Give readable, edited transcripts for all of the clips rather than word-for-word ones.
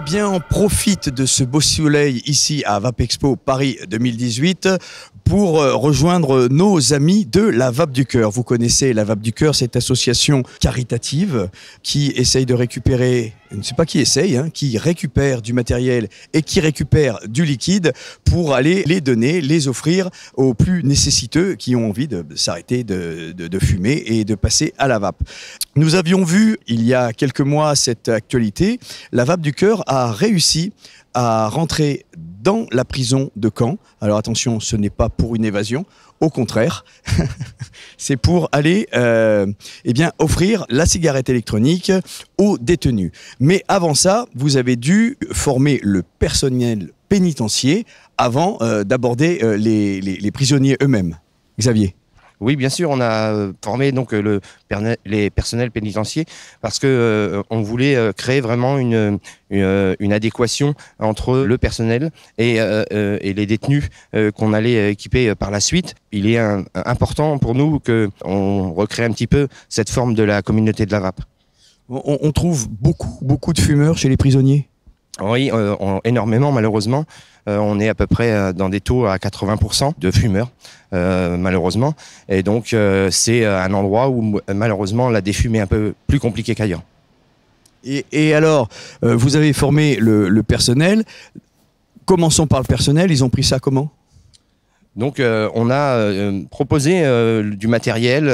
bien, on profite de ce beau soleil ici à Vapexpo Paris 2018 pour rejoindre nos amis de la Vape du Cœur. Vous connaissez la Vape du Cœur, cette association caritative qui essaye de récupérer, je ne sais pas qui essaye, qui récupère du matériel et qui récupère du liquide pour aller les donner, les offrir aux plus nécessiteux qui ont envie de s'arrêter de fumer et de passer à la vape. Nous avions vu il y a quelques mois cette actualité. La Vape du Cœur a réussi à rentrer dans la prison de Caen. Alors attention, ce n'est pas pour une évasion, au contraire, c'est pour aller offrir la cigarette électronique aux détenus. Mais avant ça, vous avez dû former le personnel pénitentiaire avant d'aborder les prisonniers eux-mêmes. Xavier? Oui, bien sûr, on a formé donc les personnels pénitentiaires parce que on voulait créer vraiment une adéquation entre le personnel et les détenus qu'on allait équiper par la suite. Il est important pour nous qu'on recrée un petit peu cette forme de la communauté de la vape. On trouve beaucoup de fumeurs chez les prisonniers? Oui, énormément malheureusement. On est à peu près dans des taux à 80% de fumeurs, malheureusement. Et donc, c'est un endroit où, malheureusement, la défume est un peu plus compliquée qu'ailleurs. Et alors, vous avez formé le personnel. Commençons par le personnel. Ils ont pris ça comment ? Donc, on a proposé du matériel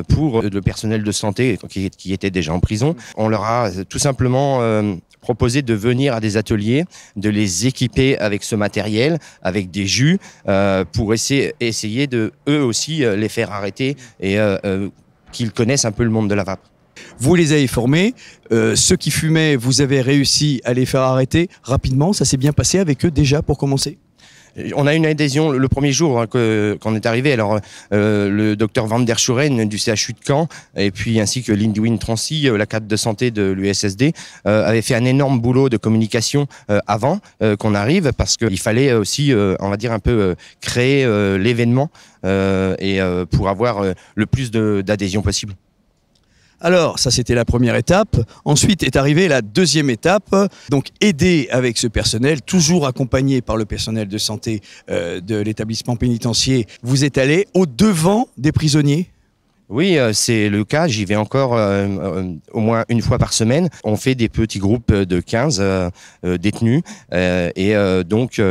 pour le personnel de santé qui était déjà en prison. On leur a tout simplement proposé de venir à des ateliers, de les équiper avec ce matériel, avec des jus, pour essayer de, eux aussi, les faire arrêter et qu'ils connaissent un peu le monde de la vape. Vous les avez formés, ceux qui fumaient, vous avez réussi à les faire arrêter rapidement, ça s'est bien passé avec eux déjà pour commencer ? On a une adhésion le premier jour qu'on est arrivé. Alors le docteur Van der Schuren du CHU de Caen et puis ainsi que Lindwin Trancy, la cadre de santé de l'USSD, avait fait un énorme boulot de communication avant qu'on arrive parce qu'il fallait aussi, on va dire un peu créer l'événement et pour avoir le plus d'adhésion possible. Alors, ça c'était la première étape. Ensuite est arrivée la deuxième étape. Donc, aider avec ce personnel, toujours accompagné par le personnel de santé de l'établissement pénitentiaire. Vous êtes allé au-devant des prisonniers ? Oui, c'est le cas. J'y vais encore au moins une fois par semaine. On fait des petits groupes de 15 détenus. Donc,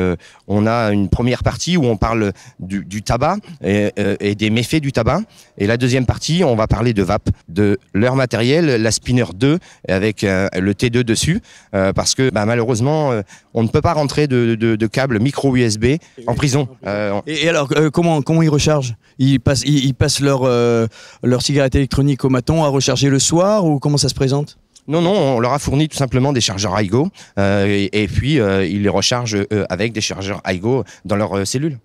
on a une première partie où on parle du tabac et des méfaits du tabac. Et la deuxième partie, on va parler de vape, de leur matériel, la Spinner 2 avec le T2 dessus. Parce que malheureusement, on ne peut pas rentrer de câble micro USB en prison. Et alors, comment ils rechargent ? Ils passent leur cigarette électronique au maton à recharger le soir ou comment ça se présente ? Non, on leur a fourni tout simplement des chargeurs iGo et puis ils les rechargent avec des chargeurs iGo dans leurs cellules.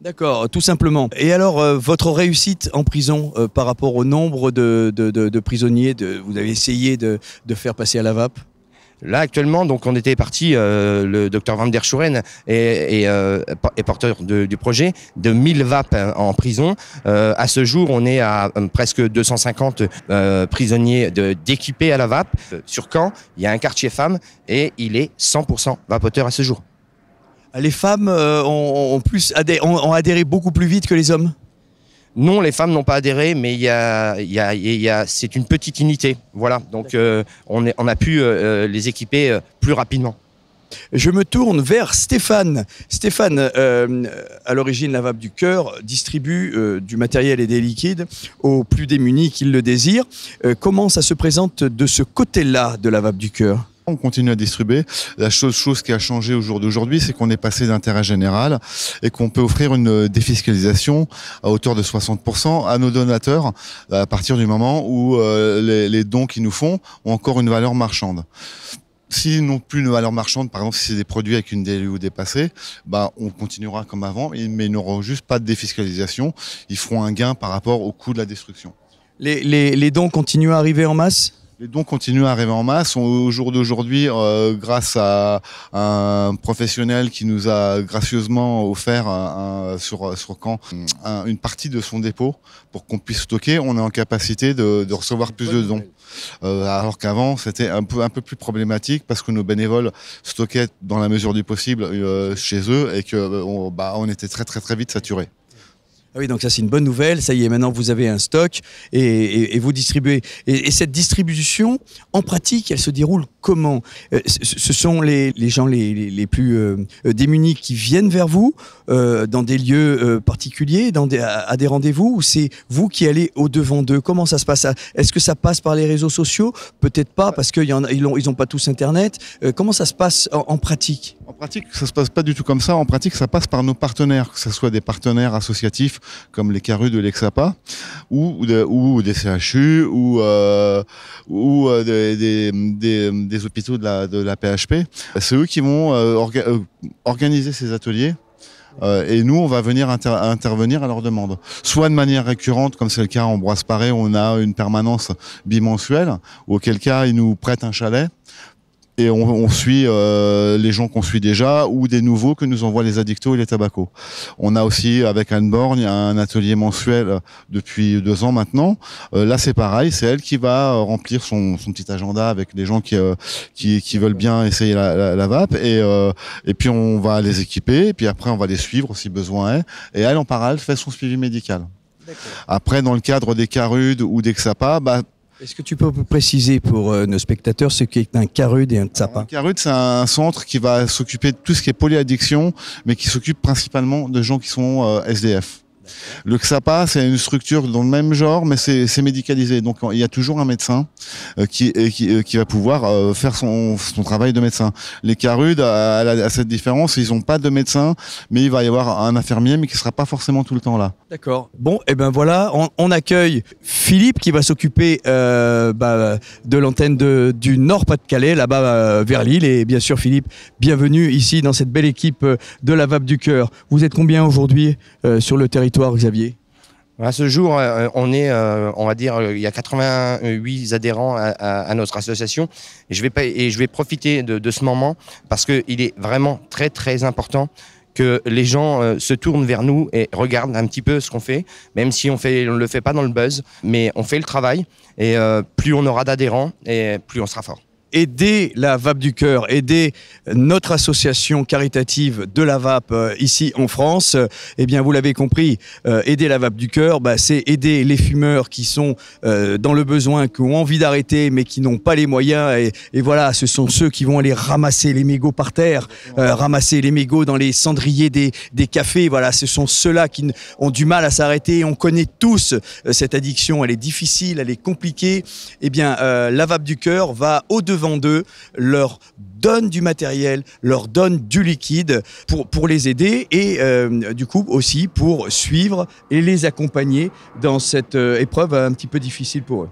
D'accord, tout simplement. Et alors, votre réussite en prison par rapport au nombre de prisonniers, vous avez essayé de faire passer à la vape ? Là, actuellement, donc, on était parti, le docteur Van der Schuren est porteur du projet, de 1000 vapes en prison. À ce jour, on est à presque 250 prisonniers d'équipés à la vape. Sur Caen, il y a un quartier femmes et il est 100% vapoteur à ce jour. Les femmes ont adhéré beaucoup plus vite que les hommes ? Non, les femmes n'ont pas adhéré, mais c'est une petite unité. Voilà, donc on a pu les équiper plus rapidement. Je me tourne vers Stéphane. Stéphane, à l'origine, la Vape du Cœur distribue du matériel et des liquides aux plus démunis qui le désirent. Comment ça se présente de ce côté-là de la Vape du Cœur ? On continue à distribuer. La chose qui a changé au jour d'aujourd'hui, c'est qu'on est passé d'intérêt général et qu'on peut offrir une défiscalisation à hauteur de 60% à nos donateurs à partir du moment où les dons qu'ils nous font ont encore une valeur marchande. S'ils n'ont plus une valeur marchande, par exemple si c'est des produits avec une DLU dépassée, on continuera comme avant, mais ils n'auront juste pas de défiscalisation. Ils feront un gain par rapport au coût de la destruction. Les dons continuent à arriver en masse ? Les dons continuent à arriver en masse. Au jour d'aujourd'hui, grâce à un professionnel qui nous a gracieusement offert sur Caen une partie de son dépôt pour qu'on puisse stocker, on est en capacité de recevoir plus de dons. Alors qu'avant, c'était un peu plus problématique parce que nos bénévoles stockaient dans la mesure du possible chez eux et on était très vite saturés. Ah oui, donc ça c'est une bonne nouvelle, ça y est, maintenant vous avez un stock et vous distribuez. Et cette distribution, en pratique, elle se déroule comment? Ce sont les gens les plus démunis qui viennent vers vous dans des lieux particuliers, à des rendez-vous, ou c'est vous qui allez au-devant d'eux? Comment ça se passe? Est-ce que ça passe par les réseaux sociaux? Peut-être pas, parce qu'ils n'ont pas tous Internet. Comment ça se passe en pratique? En pratique, ça se passe pas du tout comme ça. En pratique, ça passe par nos partenaires, que ce soit des partenaires associatifs comme les Caruds de l'Exapa ou des CHU ou des hôpitaux de la PHP. C'est eux qui vont organiser ces ateliers. Et nous, on va venir intervenir à leur demande. Soit de manière récurrente, comme c'est le cas en Ambroise-Paré, on a une permanence bimensuelle, auquel cas ils nous prêtent un chalet. Et on suit les gens qu'on suit déjà ou des nouveaux que nous envoient les addictos et les tabacos. On a aussi, avec Anne Borgne, un atelier mensuel depuis 2 ans maintenant. Là, c'est pareil, c'est elle qui va remplir son petit agenda avec les gens qui veulent bien essayer la vape. Et puis, on va les équiper, et puis après, on va les suivre si besoin est. Et elle, en parallèle, fait son suivi médical. Après, dans le cadre des Caruds ou des XAPA, est-ce que tu peux préciser pour nos spectateurs ce qu'est un Carud et un Tsapa? Un Carud, c'est un centre qui va s'occuper de tout ce qui est polyaddiction, mais qui s'occupe principalement de gens qui sont SDF. Le XAPA, c'est une structure dans le même genre, mais c'est médicalisé. Donc, il y a toujours un médecin qui va pouvoir faire son travail de médecin. Les Caruds, à cette différence, ils n'ont pas de médecin, mais il va y avoir un infirmier, mais qui ne sera pas forcément tout le temps là. D'accord. Bon, et ben voilà, on accueille Philippe qui va s'occuper de l'antenne du Nord-Pas-de-Calais, là-bas vers Lille. Et bien sûr, Philippe, bienvenue ici dans cette belle équipe de la Vape du Cœur. Vous êtes combien aujourd'hui sur le territoire, Xavier? À ce jour, on est, on va dire, il y a 88 adhérents à notre association. Et je vais profiter de ce moment parce qu'il est vraiment très important que les gens se tournent vers nous et regardent un petit peu ce qu'on fait, même si on le fait pas dans le buzz, mais on fait le travail. Et plus on aura d'adhérents, et plus on sera fort. Aider la Vape du Cœur, aider notre association caritative de la vape ici en France, eh bien vous l'avez compris, aider la Vape du Cœur, c'est aider les fumeurs qui sont dans le besoin, qui ont envie d'arrêter mais qui n'ont pas les moyens, et voilà, ce sont ceux qui vont aller ramasser les mégots par terre, ramasser les mégots dans les cendriers des cafés, voilà, ce sont ceux-là qui ont du mal à s'arrêter. On connaît tous cette addiction, elle est difficile, elle est compliquée. Eh bien la Vape du Cœur va au-devant d'eux, leur donne du matériel, leur donne du liquide pour les aider et du coup aussi pour suivre et les accompagner dans cette épreuve un petit peu difficile pour eux.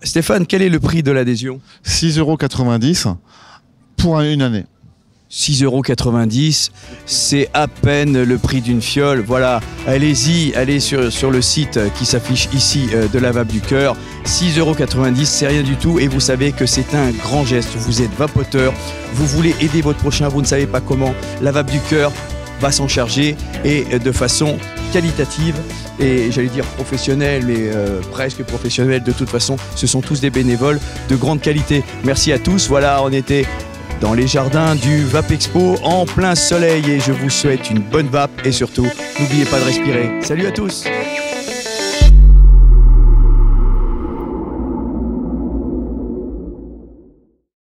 Stéphane, quel est le prix de l'adhésion? 6,90 € pour une année. 6,90 €, c'est à peine le prix d'une fiole. Voilà, allez-y, allez sur le site qui s'affiche ici de la Vape du Cœur. 6,90 €, c'est rien du tout et vous savez que c'est un grand geste. Vous êtes vapoteur, vous voulez aider votre prochain, vous ne savez pas comment. La Vape du Cœur va s'en charger et de façon qualitative et j'allais dire professionnelle, mais presque professionnelle de toute façon. Ce sont tous des bénévoles de grande qualité. Merci à tous. Voilà, on était dans les jardins du Vape Expo en plein soleil et je vous souhaite une bonne vape et surtout n'oubliez pas de respirer. Salut à tous.